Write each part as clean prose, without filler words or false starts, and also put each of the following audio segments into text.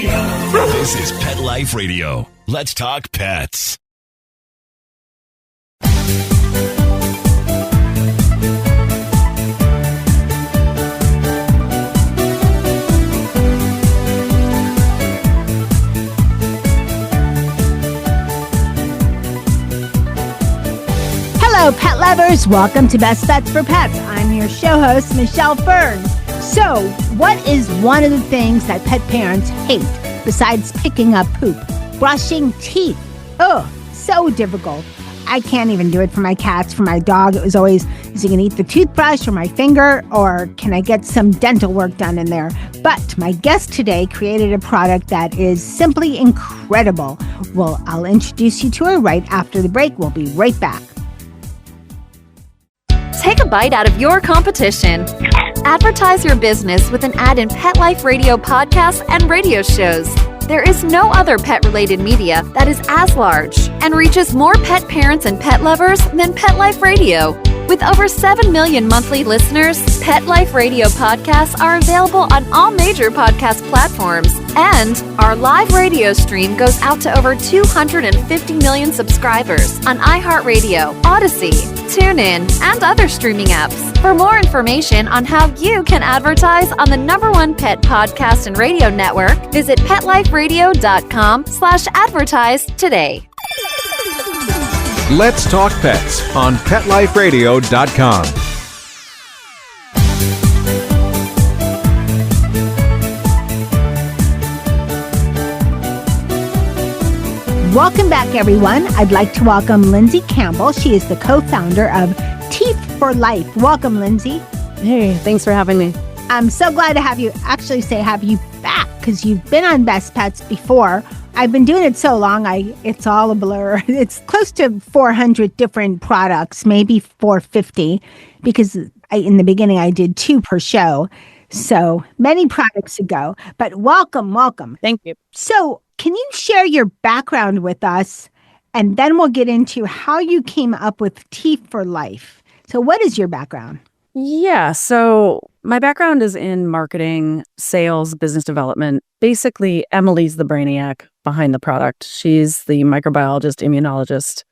This is Pet Life Radio. Let's talk pets. Hello, pet lovers. Welcome to Best Bets for Pets. I'm your show host, Michelle Fern. So, what is one of the things that pet parents hate besides picking up poop? Brushing teeth. Oh, so difficult. I can't even do it for my cats. For my dog, it was always, is he going to eat the toothbrush or my finger, or can I get some dental work done in there? But my guest today created a product that is simply incredible. Well, I'll introduce you to her right after the break. We'll be right back. Take a bite out of your competition. Advertise your business with an ad in Pet Life Radio podcasts and radio shows. There is no other pet-related media that is as large and reaches more pet parents and pet lovers than Pet Life Radio. With over 7 million monthly listeners, Pet Life Radio podcasts are available on all major podcast platforms. And our live radio stream goes out to over 250 million subscribers on iHeartRadio, Odyssey, TuneIn, and other streaming apps. For more information on how you can advertise on the #1 pet podcast and radio network, visit PetLifeRadio.com/advertise today. Let's Talk Pets on PetLifeRadio.com. Welcome back, everyone. I'd like to welcome Lindsey Campbell. She is the co-founder of TEEF for Life. Welcome, Lindsey. Hey, thanks for having me. I'm so glad to have you back, because you've been on Best Pets before. I've been doing it so long, it's all a blur. It's close to 400 different products, maybe 450, because in the beginning I did 2 per show. So many products to go. But welcome. Thank you. So can you share your background with us? And then we'll get into how you came up with TEEF for Life. So what is your background? Yeah, so my background is in marketing, sales, business development. Basically, Emily's the brainiac behind the product. She's the microbiologist, immunologist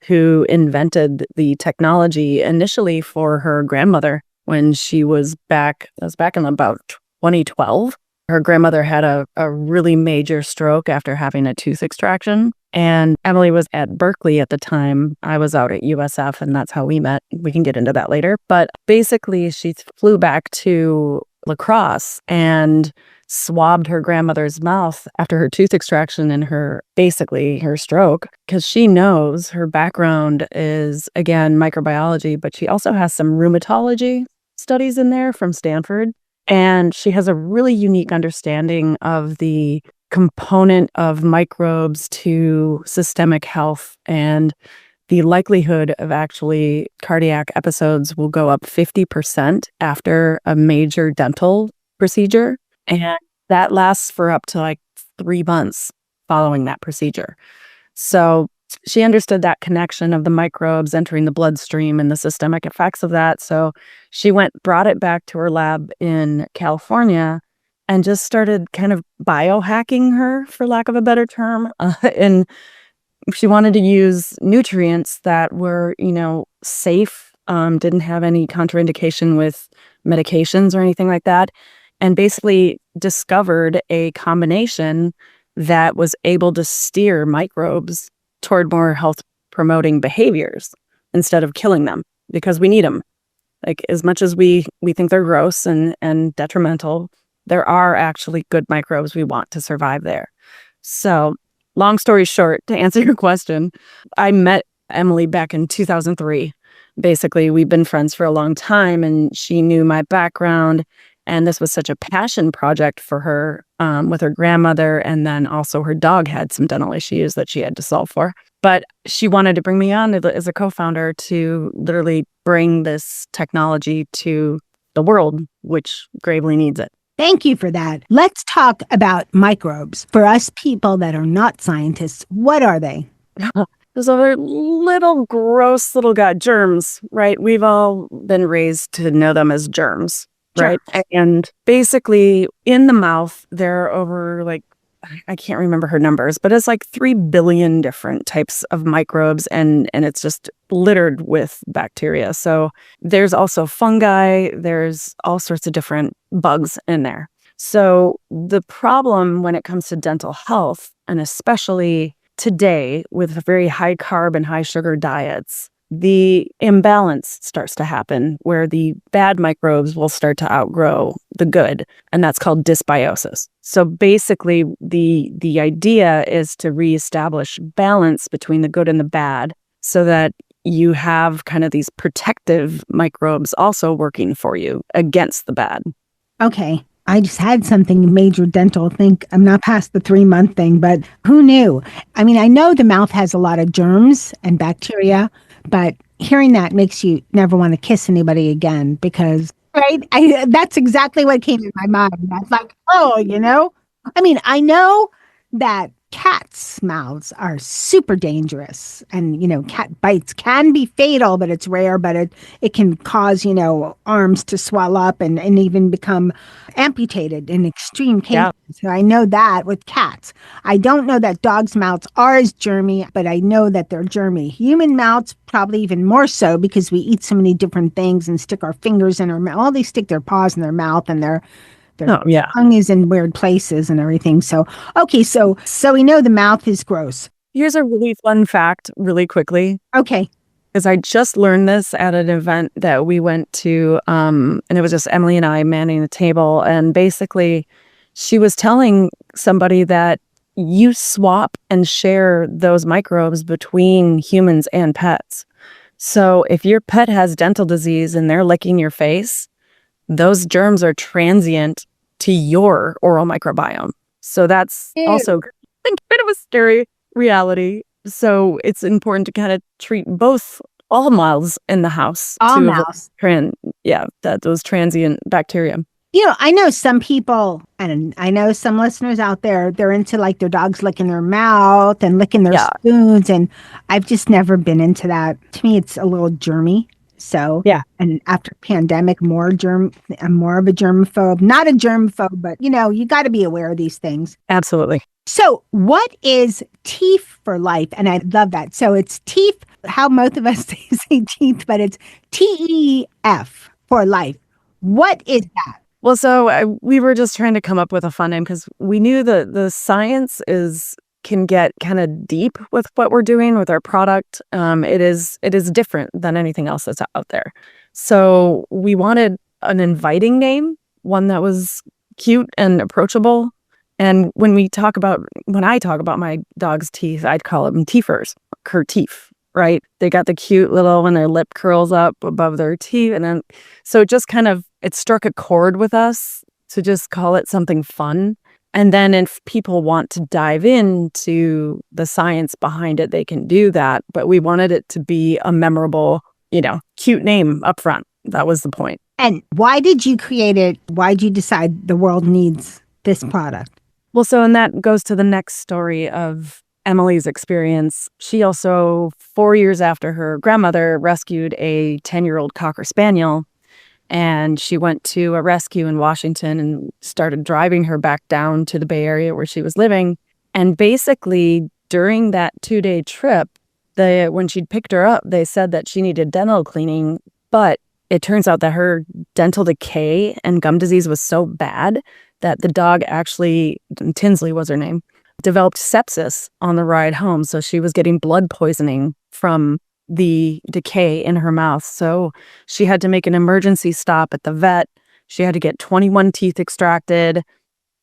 who invented the technology initially for her grandmother when she was back in about 2012. Her grandmother had a really major stroke after having a tooth extraction. And Emily was at Berkeley at the time. I was out at USF, and that's how we met. We can get into that later. But basically, she flew back to La Crosse and swabbed her grandmother's mouth after her tooth extraction and her stroke, because she knows her background is, again, microbiology, but she also has some rheumatology studies in there from Stanford. And she has a really unique understanding of the component of microbes to systemic health, and the likelihood of actually cardiac episodes will go up 50% after a major dental procedure. And that lasts for up to 3 months following that procedure. So she understood that connection of the microbes entering the bloodstream and the systemic effects of that. So she brought it back to her lab in California and just started kind of biohacking her, for lack of a better term. And she wanted to use nutrients that were, safe, didn't have any contraindication with medications or anything like that, and basically discovered a combination that was able to steer microbes toward more health-promoting behaviors instead of killing them, because we need them. As much as we think they're gross and detrimental, there are actually good microbes we want to survive there. So, long story short, to answer your question, I met Emily back in 2003. Basically, we've been friends for a long time, and she knew my background, and this was such a passion project for her with her grandmother, and then also her dog had some dental issues that she had to solve for. But she wanted to bring me on as a co-founder to literally bring this technology to the world, which gravely needs it. Thank you for that. Let's talk about microbes. For us people that are not scientists, what are they? Those other little gross little germs, right? We've all been raised to know them as germs, right? And basically in the mouth, there are over I can't remember her numbers, but it's like 3 billion different types of microbes, and it's just littered with bacteria. So there's also fungi, there's all sorts of different bugs in there. So the problem when it comes to dental health, and especially today with very high carb and high sugar diets, the imbalance starts to happen where the bad microbes will start to outgrow the good, and that's called dysbiosis. So basically, the idea is to reestablish balance between the good and the bad so that you have kind of these protective microbes also working for you against the bad. Okay. I just had something major dental. Think I'm not past the 3-month thing, but who knew? I mean, I know the mouth has a lot of germs and bacteria, but hearing that makes you never want to kiss anybody again because, right? That's exactly what came in my mind. I was like, oh, I mean, I know that cats' mouths are super dangerous and, cat bites can be fatal, but it's rare, but it can cause, arms to swell up and even become amputated in extreme cases. Yeah. So I know that with cats. I don't know that dogs' mouths are as germy, but I know that they're germy. Human mouths, probably even more so because we eat so many different things and stick our fingers in our mouth. Well, they stick their paws in their mouth and their tongue is in weird places and everything. So, okay, so we know the mouth is gross. Here's a really fun fact really quickly. Okay. Because I just learned this at an event that we went to, and it was just Emily and I manning the table. And basically, she was telling somebody that you swap and share those microbes between humans and pets. So if your pet has dental disease and they're licking your face, those germs are transient to your oral microbiome. So that's also kind of a scary reality. So it's important to kind of treat all mouths in the house. All mouths. Those transient bacteria. I know some people, and I know some listeners out there, they're into like their dogs licking their mouth and licking their spoons. And I've just never been into that. To me, it's a little germy. So, and after pandemic, I'm more of a germaphobe, not a germaphobe, but you got to be aware of these things. Absolutely. So what is TEEF for life? And I love that. So it's TEEF, how most of us say teeth, but it's TEEF for life. What is that? Well, so we were just trying to come up with a fun name because we knew the science can get kind of deep with what we're doing with our product. It is different than anything else that's out there. So we wanted an inviting name, one that was cute and approachable. And when I talk about my dog's teeth, I'd call them teefers, her teeth, right? They got the cute little when their lip curls up above their teeth. And then, so it just kind of, it struck a chord with us to just call it something fun. And then if people want to dive into the science behind it, they can do that. But we wanted it to be a memorable, cute name up front. That was the point. And why did you create it? Why did you decide the world needs this product? Well, and that goes to the next story of Emily's experience. She also, 4 years after her grandmother, rescued a 10-year-old Cocker Spaniel. And she went to a rescue in Washington and started driving her back down to the Bay Area where she was living. And basically, during that 2-day trip, when she'd picked her up, they said that she needed dental cleaning. But it turns out that her dental decay and gum disease was so bad that the dog actually, Tinsley was her name, developed sepsis on the ride home. So she was getting blood poisoning from the decay in her mouth. So she had to make an emergency stop at the vet. She had to get 21 teeth extracted,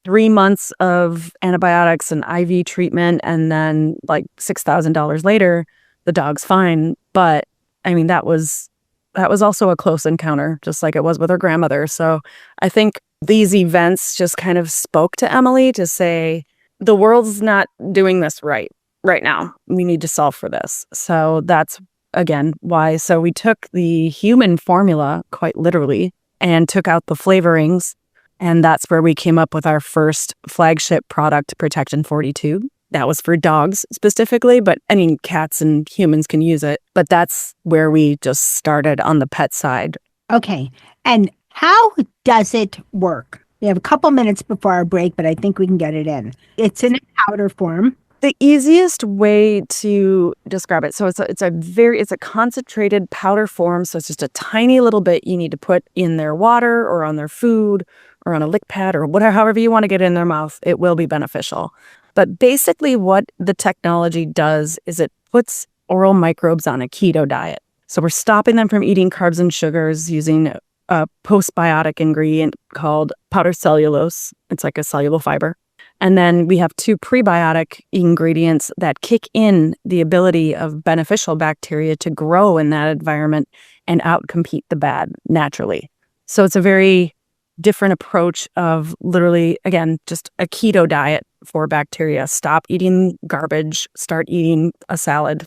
3 months of antibiotics and IV treatment, and then like $6,000 later, the dog's fine. But I mean, that was also a close encounter, just like it was with her grandmother. So I think these events just kind of spoke to Emily to say, the world's not doing this right now. We need to solve for this. So that's, again, why. So we took the human formula, quite literally, and took out the flavorings. And that's where we came up with our first flagship product, Protection 42. That was for dogs specifically, but I mean, cats and humans can use it. But that's where we just started on the pet side. Okay. And how does it work? We have a couple minutes before our break, but I think we can get it in. It's in a powder form. The easiest way to describe it, so it's a concentrated powder form, so it's just a tiny little bit you need to put in their water or on their food or on a lick pad or whatever, however you want to get it in their mouth. It will be beneficial. But basically what the technology does is it puts oral microbes on a keto diet. So we're stopping them from eating carbs and sugars using a postbiotic ingredient called powder cellulose. It's like a soluble fiber. And then we have 2 prebiotic ingredients that kick in the ability of beneficial bacteria to grow in that environment and outcompete the bad naturally. So it's a very different approach of literally, again, just a keto diet for bacteria. Stop eating garbage, start eating a salad.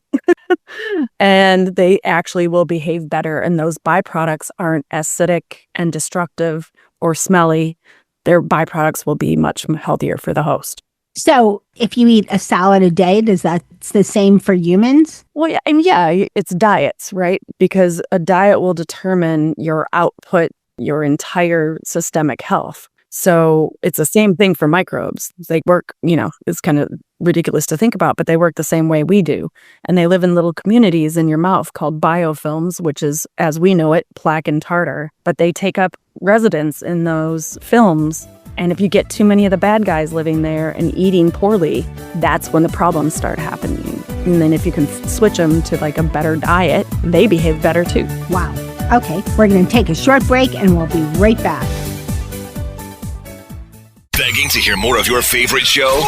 And they actually will behave better. And those byproducts aren't acidic and destructive or smelly. Their byproducts will be much healthier for the host. So if you eat a salad a day, does that's the same for humans? Well, yeah, it's diets, right? Because a diet will determine your output, your entire systemic health. So it's the same thing for microbes. They work, it's kind of ridiculous to think about, but they work the same way we do. And they live in little communities in your mouth called biofilms, which is, as we know it, plaque and tartar. But they take up residence in those films. And if you get too many of the bad guys living there and eating poorly, that's when the problems start happening. And then if you can switch them to like a better diet, they behave better too. Wow. Okay, we're going to take a short break and we'll be right back. Begging to hear more of your favorite show?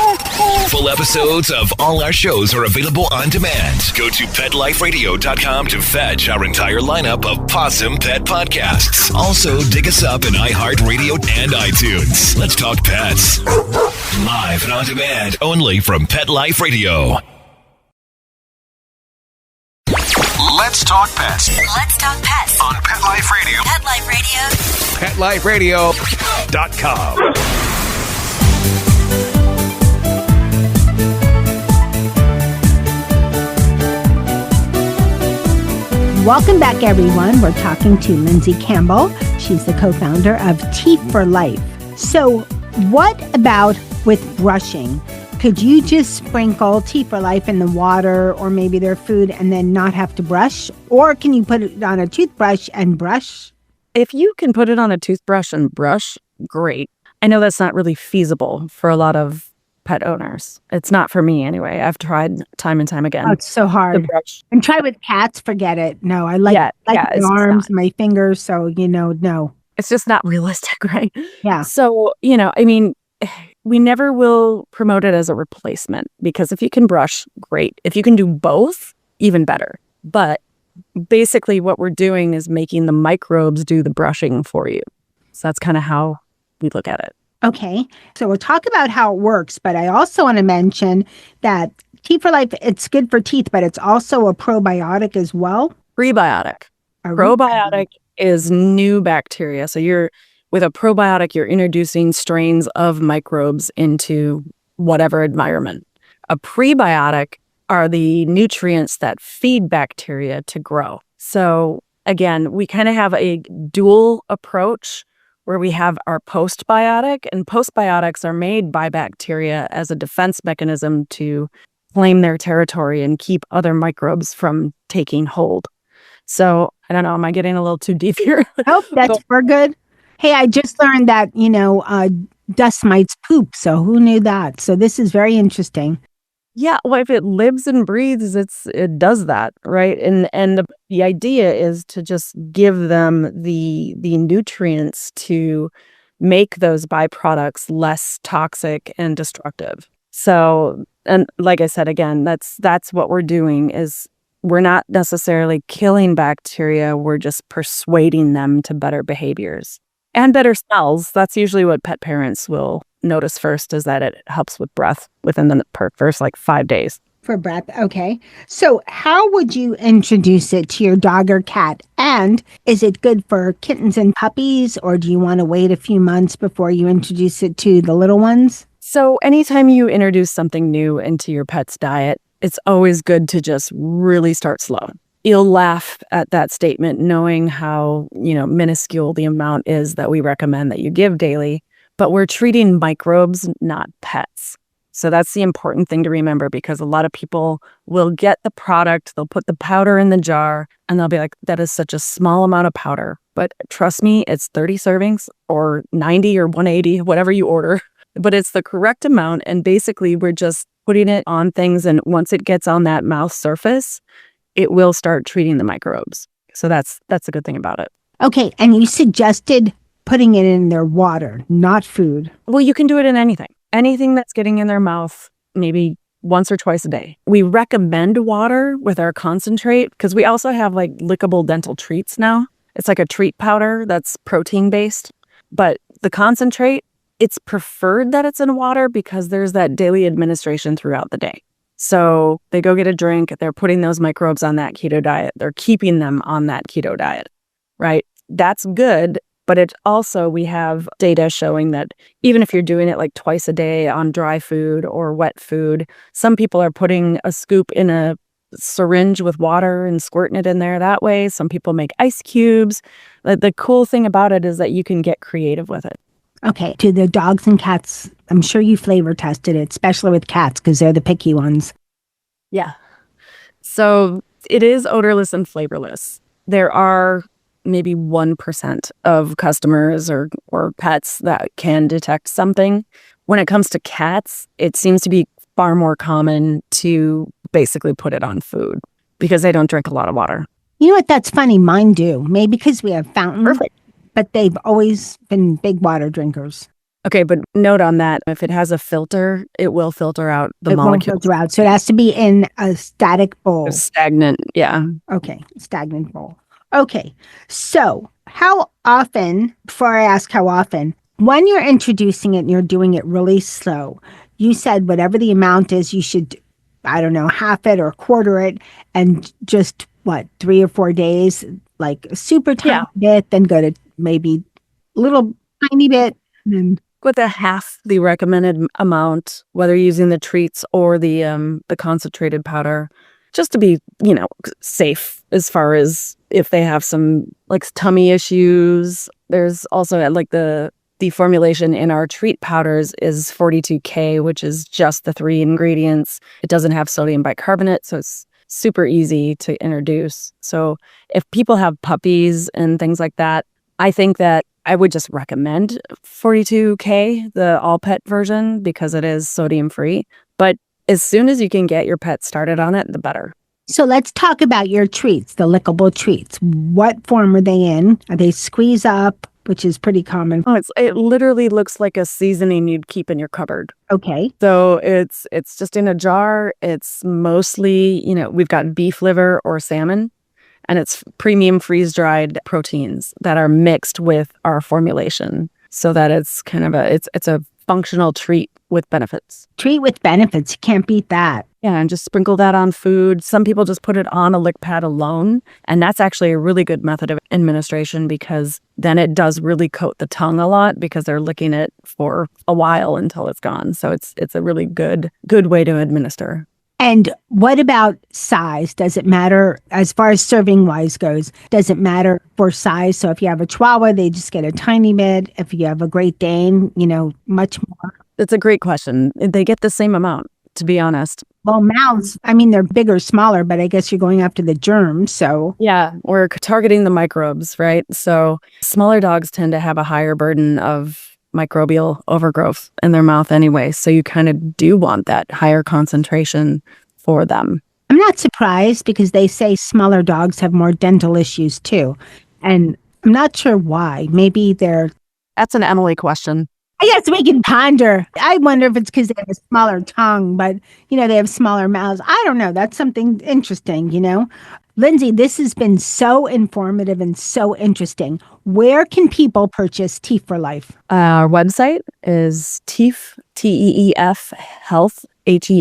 Full episodes of all our shows are available on demand. Go to PetLifeRadio.com to fetch our entire lineup of Possum Pet podcasts. Also, dig us up in iHeartRadio and iTunes. Let's talk pets. Live and on demand only from Pet Life Radio. Let's talk pets Let's talk pets on Pet Life Radio. Pet Life Radio. PetLifeRadio.com. Welcome back, everyone. We're talking to Lindsey Campbell. She's the co-founder of TEEF for Life. So what about with brushing? Could you just sprinkle TEEF for Life in the water or maybe their food and then not have to brush? Or can you put it on a toothbrush and brush? If you can put it on a toothbrush and brush, great. I know that's not really feasible for a lot of pet owners. It's not for me anyway. I've tried time and time again. Oh, it's so hard. And try with cats, forget it. No, I like my arms, my fingers, so, no. It's just not realistic, right? Yeah. So, we never will promote it as a replacement because if you can brush, great. If you can do both, even better. But basically what we're doing is making the microbes do the brushing for you. So that's kind of how we look at it. Okay. So we'll talk about how it works, but I also want to mention that TEEF for Life, it's good for teeth, but it's also a probiotic as well. Prebiotic. Probiotic is new bacteria. So with a probiotic, you're introducing strains of microbes into whatever environment. A prebiotic are the nutrients that feed bacteria to grow. So again, we kind of have a dual approach where we have our postbiotic, and postbiotics are made by bacteria as a defense mechanism to claim their territory and keep other microbes from taking hold. So I don't know, am I getting a little too deep here? Nope, we're good. Hey, I just learned that, dust mites poop. So who knew that? So this is very interesting. Yeah, well, if it lives and breathes, it does that, right? And the idea is to just give them the nutrients to make those byproducts less toxic and destructive. So, and like I said, again, that's what we're doing is we're not necessarily killing bacteria. We're just persuading them to better behaviors and better smells. That's usually what pet parents will notice first, is that it helps with breath within the first 5 days. For breath. Okay. So how would you introduce it to your dog or cat? And is it good for kittens and puppies, or do you want to wait a few months before you introduce it to the little ones? So anytime you introduce something new into your pet's diet, it's always good to just really start slow. You'll laugh at that statement knowing how, minuscule the amount is that we recommend that you give daily. but we're treating microbes, not pets. So that's the important thing to remember, because a lot of people will get the product, they'll put the powder in the jar, and they'll be like, that is such a small amount of powder. But trust me, it's 30 servings or 90 or 180, whatever you order. But it's the correct amount. And basically, we're just putting it on things. And once it gets on that mouth surface, it will start treating the microbes. So that's a good thing about it. Okay. And you suggested putting it in their water, not food. Well, you can do it in anything. Anything that's getting in their mouth, maybe once or twice a day. We recommend water with our concentrate because we also have like lickable dental treats now. It's like a treat powder that's protein based. But the concentrate, it's preferred that it's in water because there's that daily administration throughout the day. So they go get a drink, they're putting those microbes on that keto diet. They're keeping them on that keto diet, right? That's good. But it also, we have data showing that even if you're doing it like twice a day on dry food or wet food, some people are putting a scoop in a syringe with water and squirting it in there that way. Some people make ice cubes. The cool thing about it is that you can get creative with it. Okay. To the dogs and cats, I'm sure you flavor tested it, especially with cats because they're the picky ones. Yeah. So it is odorless and flavorless. There are maybe 1% of customers or pets that can detect something. When it comes to cats, it seems to be far more common to basically put it on food because they don't drink a lot of water. You know what? That's funny. Mine do. Maybe because we have fountains. Perfect. But they've always been big water drinkers. Okay, but note on that, if it has a filter, it will filter out the molecules. It won't filter out. So it has to be in a static bowl. Stagnant, yeah. Okay, stagnant bowl. Okay, so how often, before I ask how often, when you're introducing it and you're doing it really slow, you said whatever the amount is, you should, I don't know, half it or quarter it and just, 3 or 4 days, like a super tiny bit, then go to maybe little tiny bit. And then with a half the recommended amount, whether using the treats or the concentrated powder, just to be, safe as far as if they have some like tummy issues. There's also like the formulation in our treat powders is 42K, which is just the 3 ingredients. It doesn't have sodium bicarbonate, so it's super easy to introduce. So if people have puppies and things like that, I think that I would just recommend 42K, the all pet version, because it is sodium free. But as soon as you can get your pet started on it, the better. So let's talk about your treats, the lickable treats. What form are they in? Are they squeeze up, which is pretty common? Oh, it literally looks like a seasoning you'd keep in your cupboard. Okay. So it's just in a jar. It's mostly, we've got beef liver or salmon, and it's premium freeze-dried proteins that are mixed with our formulation so that it's kind of it's a functional treat with benefits. Treat with benefits. You can't beat that. Yeah, and just sprinkle that on food. Some people just put it on a lick pad alone, and that's actually a really good method of administration because then it does really coat the tongue a lot because they're licking it for a while until it's gone. So it's a really good way to administer. And what about size? Does it matter as far as serving wise goes? Does it matter for size? So if you have a Chihuahua, they just get a tiny bit. If you have a Great Dane, much more. It's a great question. They get the same amount, to be honest. Well, mouths, they're bigger or smaller, but I guess you're going after the germs, so. Yeah, we're targeting the microbes, right? So smaller dogs tend to have a higher burden of microbial overgrowth in their mouth anyway. So you kind of do want that higher concentration for them. I'm not surprised because they say smaller dogs have more dental issues too. And I'm not sure why. Maybe That's an Emily question. I guess we can ponder. I wonder if it's because they have a smaller tongue, but, they have smaller mouths. I don't know. That's something interesting, Lindsey, this has been so informative and so interesting. Where can people purchase TEEF for Life? Our website is TEEF, TEEF, health, HEALTH.com.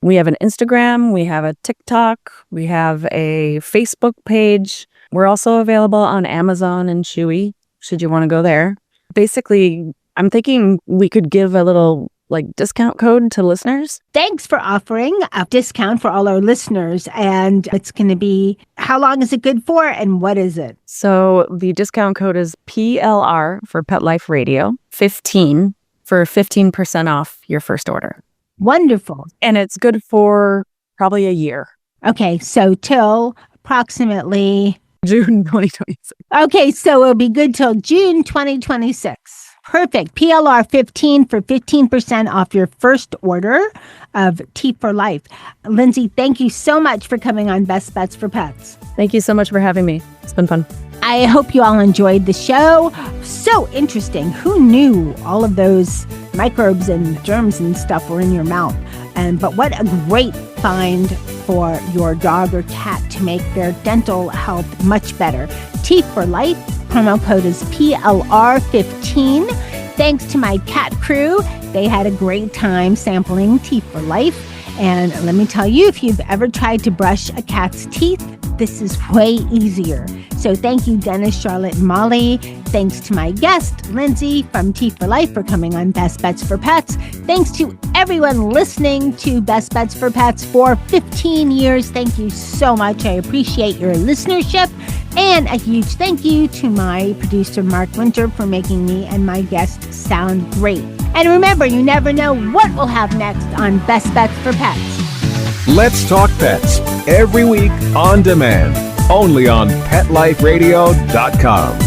We have an Instagram, we have a TikTok, we have a Facebook page. We're also available on Amazon and Chewy, should you want to go there. Basically, I'm thinking we could give a little discount code to listeners. Thanks for offering a discount for all our listeners. And it's going to be, how long is it good for and what is it? So the discount code is PLR for Pet Life Radio, 15 for 15% off your first order. Wonderful. And it's good for probably a year. Okay, so till approximately June 2026. Okay, so it'll be good till June 2026. Perfect. PLR 15 for 15% off your first order of TEEF for Life. Lindsey, thank you so much for coming on Best Bets for Pets. Thank you so much for having me. It's been fun. I hope you all enjoyed the show. So interesting. Who knew all of those microbes and germs and stuff were in your mouth? But what a great find for your dog or cat to make their dental health much better. TEEF for Life. Promo code is PLR15. Thanks to my cat crew. They had a great time sampling TEEF for Life. And let me tell you, if you've ever tried to brush a cat's teeth, this is way easier. So thank you, Dennis, Charlotte, and Molly. Thanks to my guest, Lindsey from TEEF for Life, for coming on Best Bets for Pets. Thanks to everyone listening to Best Bets for Pets for 15 years. Thank you so much. I appreciate your listenership. And a huge thank you to my producer, Mark Winter, for making me and my guests sound great. And remember, you never know what we'll have next on Best Bets for Pets. Let's Talk Pets, every week on demand, only on PetLifeRadio.com.